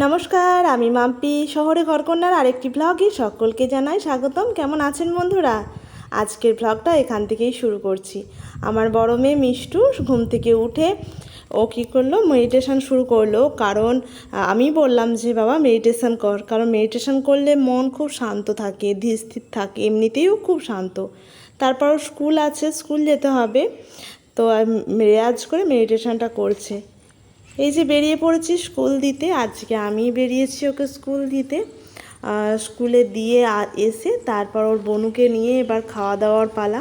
নমস্কার, আমি মাম্পি। শহরে ঘরকন্যার আরেকটি ব্লগে সকলকে জানাই স্বাগতম। কেমন আছেন বন্ধুরা? আজকের ব্লগটা এখান থেকেই শুরু করছি। আমার বড় মেয়ে মিষ্টু ঘুম থেকে উঠে ও কী করলো, মেডিটেশান শুরু করলো। কারণ আমি বললাম যে বাবা মেডিটেশান কর, কারণ মেডিটেশান করলে মন খুব শান্ত থাকে, ধীর স্থির থাকে, এমনিতেও খুব শান্ত। তারপর স্কুল আছে, স্কুল যেতে হবে, তো রেয়াজ করে মেডিটেশানটা করছে। এই যে বেরিয়ে পড়েছি স্কুল দিতে, আজকে আমি বেরিয়েছি ওকে স্কুল দিতে। স্কুলে দিয়ে এসে তারপর ওর বনুকে নিয়ে এবার খাওয়া দাওয়ার পালা।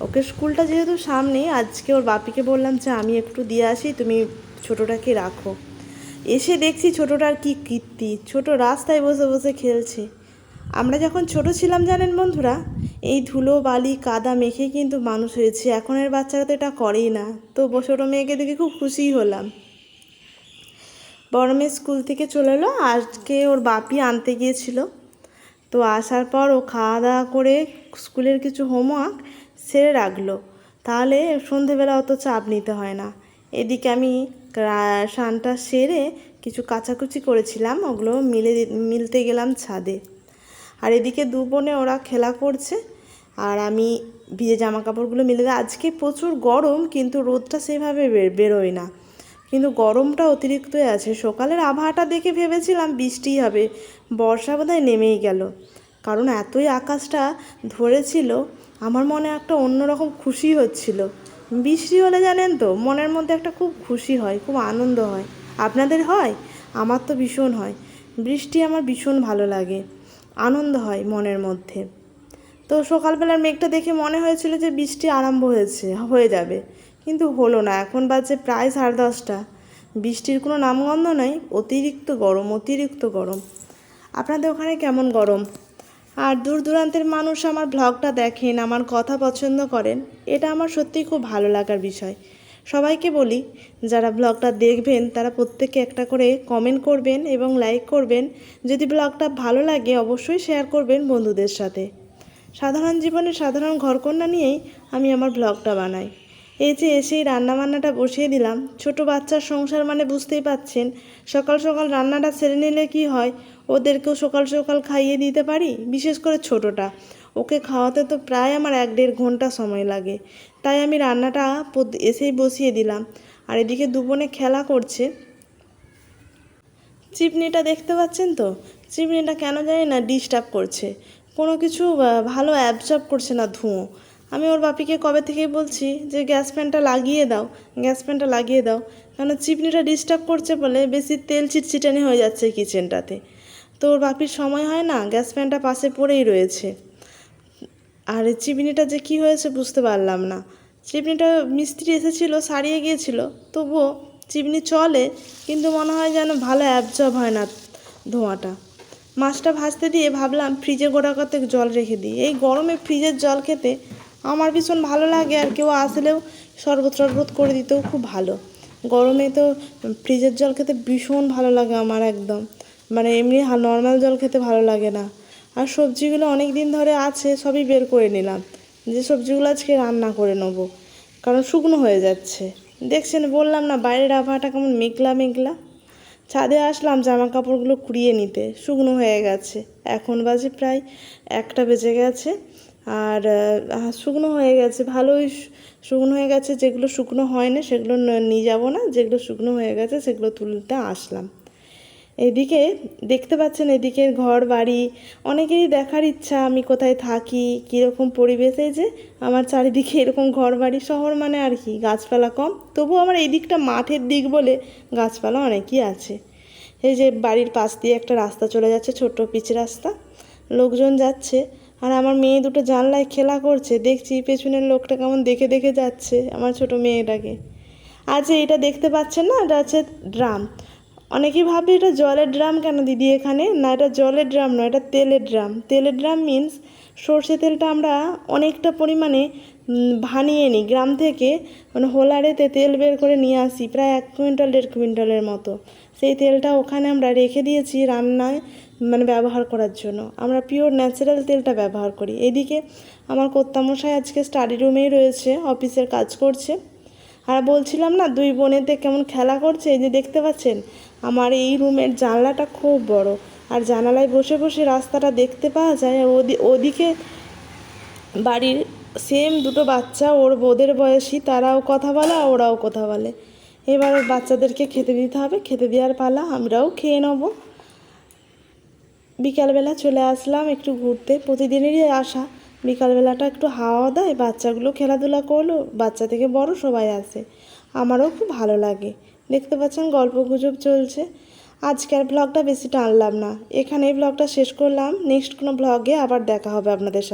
ওকে স্কুলটা যেহেতু সামনে, আজকে ওর বাপিকে বললাম যে আমি একটু দিয়ে আসি, তুমি ছোটোটাকে রাখো। এসে দেখছি ছোটোটার কি কীর্তি, ছোটো রাস্তায় বসে বসে খেলছে। আমরা যখন ছোট ছিলাম জানেন বন্ধুরা, এই ধুলো বালি কাদা মেখে কিন্তু মানুষ হয়েছে। এখনের বাচ্চারা তো এটা করেই না। তো ছোটো মেয়েকে দেখে খুব খুশিই হলাম। বড় মেয়ে স্কুল থেকে চলে এলো, আজকে ওর বাপি আনতে গিয়েছিল। তো আসার পর ও খাওয়া দাওয়া করে স্কুলের কিছু হোমওয়ার্ক সেরে রাখলো, তাহলে সন্ধেবেলা অত চাপ নিতে হয় না। এদিকে আমি স্নানটা সেরে কিছু কাচাকুচি করেছিলাম, ওগুলো মিলতে গেলাম ছাদে। আর এদিকে দু বোনে ওরা খেলা করছে, আর আমি ভিজে জামা কাপড়গুলো মিলে দিই। আজকে প্রচুর গরম, কিন্তু রোদটা সেভাবে বেরোয় না, কিন্তু গরমটা অতিরিক্তই আছে। সকালের আবহাওয়াটা দেখে ভেবেছিলাম বৃষ্টিই হবে, বর্ষা বোধহয় নেমেই গেল। কারণ এতই আকাশটা ধরেছিল, আমার মনে একটা অন্যরকম খুশি হচ্ছিল। বৃষ্টি হলে জানেন তো মনের মধ্যে একটা খুব খুশি হয়, খুব আনন্দ হয়। আপনাদের হয়? আমার তো ভীষণ হয়। বৃষ্টি আমার ভীষণ ভালো লাগে, আনন্দ হয় মনের মধ্যে। তো সকালবেলার মেঘটা দেখে মনে হয়েছিল যে বৃষ্টি আরম্ভ হয়ে যাবে, কিন্তু হলো না। এখন বাজে প্রায় 10:30। বৃষ্টির কোনো নামগন্ধ নাই। অতিরিক্ত গরম, অতিরিক্ত গরম। আপনাদের ওখানে কেমন গরম? আর দূর দূরান্তের মানুষ আমার ব্লগটা দেখেন, আমার কথা পছন্দ করেন, এটা আমার সত্যিই খুব ভালো লাগার বিষয়। সবাইকে বলি, যারা ব্লগটা দেখবেন তারা প্রত্যেকে একটা করে কমেন্ট করবেন এবং লাইক করবেন। যদি ব্লগটা ভালো লাগে অবশ্যই শেয়ার করবেন বন্ধুদের সাথে। সাধারণ জীবনে সাধারণ ঘরকন্যা নিয়েই আমি আমার ব্লগটা বানাই। এই যে এসেই রান্নাবান্নাটা বসিয়ে দিলাম। ছোট বাচ্চার সংসার মানে বুঝতেই পাচ্ছেন, সকাল সকাল রান্নাটা সেরে নিলে কি হয়, ওদেরকেও সকাল সকাল খাইয়ে দিতে পারি। বিশেষ করে ছোটোটা, ওকে খাওয়াতে তো প্রায় আমার 1-1.5 ঘন্টা সময় লাগে। তাই আমি রান্নাটা এসেই বসিয়ে দিলাম। আর এদিকে দু বোনে খেলা করছে। চিমনিটা দেখতে পাচ্ছেন তো, চিমনিটা কেন জানি না ডিস্টার্ব করছে, কোনো কিছু ভালো অ্যাবজর্ব করছে না ধুঁয়ো। আমি ওর বাপিকে কবে থেকেই বলছি যে গ্যাস ফ্যানটা লাগিয়ে দাও, গ্যাস ফ্যানটা লাগিয়ে দাও, কেন চিমনিটা ডিস্টার্ব করছে বলে বেশি তেল চিটচিটানি হয়ে যাচ্ছে কিচেনটাতে। তো ওর বাপির সময় হয় না, গ্যাস ফ্যানটা পাশে পড়েই রয়েছে। আর এই চিমনিটা যে কী হয়েছে বুঝতে পারলাম না। চিমনিটা মিস্ত্রি এসেছিলো, সারিয়ে গিয়েছিল, তবুও চিমনি চলে, কিন্তু মনে হয় যেন ভালো অ্যাবজর্ব হয় না ধোঁয়াটা। মাছটা ভাজতে দিয়ে ভাবলাম ফ্রিজে গোটা কতক জল রেখে দিই। এই গরমে ফ্রিজের জল খেতে আমার ভীষণ ভালো লাগে, আর কেউ আসলেও শরবত টরবত করে দিতেও খুব ভালো। গরমে তো ফ্রিজের জল খেতে ভীষণ ভালো লাগে আমার, একদম মানে এমনি নর্মাল জল খেতে ভালো লাগে না। আর সবজিগুলো অনেক দিন ধরে আছে, সবই বের করে নিলাম, যে সবজিগুলো আজকে রান্না করে নেব, কারণ শুকনো হয়ে যাচ্ছে। দেখছেন, বললাম না বাইরের আবহাওয়াটা কেমন মেঘলা মেঘলা। ছাদে আসলাম জামা কাপড়গুলো কুড়িয়ে নিতে, শুকনো হয়ে গেছে। এখন বাজে প্রায় 1টা বেজে গেছে, আর শুকনো হয়ে গেছে, ভালোই শুকনো হয়ে গেছে। যেগুলো শুকনো হয় না সেগুলো নিয়ে যাব না, যেগুলো শুকনো হয়ে গেছে সেগুলো তুলতে আসলাম। এদিকে দেখতে পাচ্ছেন, এদিকের ঘর বাড়ি অনেকেরই দেখার ইচ্ছা, আমি কোথায় থাকি, কীরকম পরিবেশ। এই যে আমার চারিদিকে এরকম ঘর বাড়ি, শহর মানে আর কি গাছপালা কম, তবু আমার এই দিকটা মাঠের দিক বলে গাছপালা অনেকই আছে। এই যে বাড়ির পাশ দিয়ে একটা রাস্তা চলে যাচ্ছে, ছোট্ট পিচ রাস্তা, লোকজন যাচ্ছে। আর আমার মেয়ে দুটো জানলায় খেলা করছে, দেখছি পেছনের লোকটা কেমন দেখে দেখে যাচ্ছে আমার ছোট মেয়েটাকে। আর যে এটা দেখতে পাচ্ছেন না, এটা হচ্ছে ড্রাম। অনেকেই ভাবে এটা জলের ড্রাম কেন দিদি এখানে, না এটা জলের ড্রাম নয়, এটা তেলের ড্রাম। তেলের ড্রাম মিন্স সর্ষে তেলটা আমরা অনেকটা পরিমাণে ভানিয়ে নিই গ্রাম থেকে, মানে হোলারেতে তেল বের করে নিয়ে আসি, প্রায় 1 কুইন্টাল 1.5 কুইন্টালের মতো। সেই তেলটা ওখানে আমরা রেখে দিয়েছি রান্নায় মানে ব্যবহার করার জন্য। আমরা পিওর ন্যাচারাল তেলটা ব্যবহার করি। এদিকে আমার কর্তামশাই আজকে স্টাডি রুমেই রয়েছে, অফিসের কাজ করছে। আর বলছিলাম না দুই বোনেতে কেমন খেলা করছে, এই যে দেখতে পাচ্ছেন। আমার এই রুমের জানলাটা খুব বড়, আর জানালায় বসে বসে রাস্তাটা দেখতে পাওয়া যায়। আর ওদিকে বাড়ির সেম দুটো বাচ্চা, ওদের বয়সী, তারাও কথা বলে আর ওরাও কথা বলে। এবার বাচ্চাদেরকে খেতে দিতে হবে, খেতে দেওয়ার পালা, আমরাও খেয়ে নেবো। বিকালবেলা চলে আসলাম একটু ঘুরতে, প্রতিদিনেরই আসা। বিকালবেলাটা একটু হাওয়া দেয়, বাচ্চাগুলো খেলাধুলা করলো, বাচ্চা থেকে বড় সবাই আসে, আমারও খুব ভালো লাগে। দেখতে পাচ্ছেন গল্প গুজব চলছে। আজকের ব্লগটা বেশি টানলাম না, এখানেই ব্লগটা শেষ করলাম। নেক্সট কোনো ব্লগে আবার দেখা হবে আপনাদের সাথে।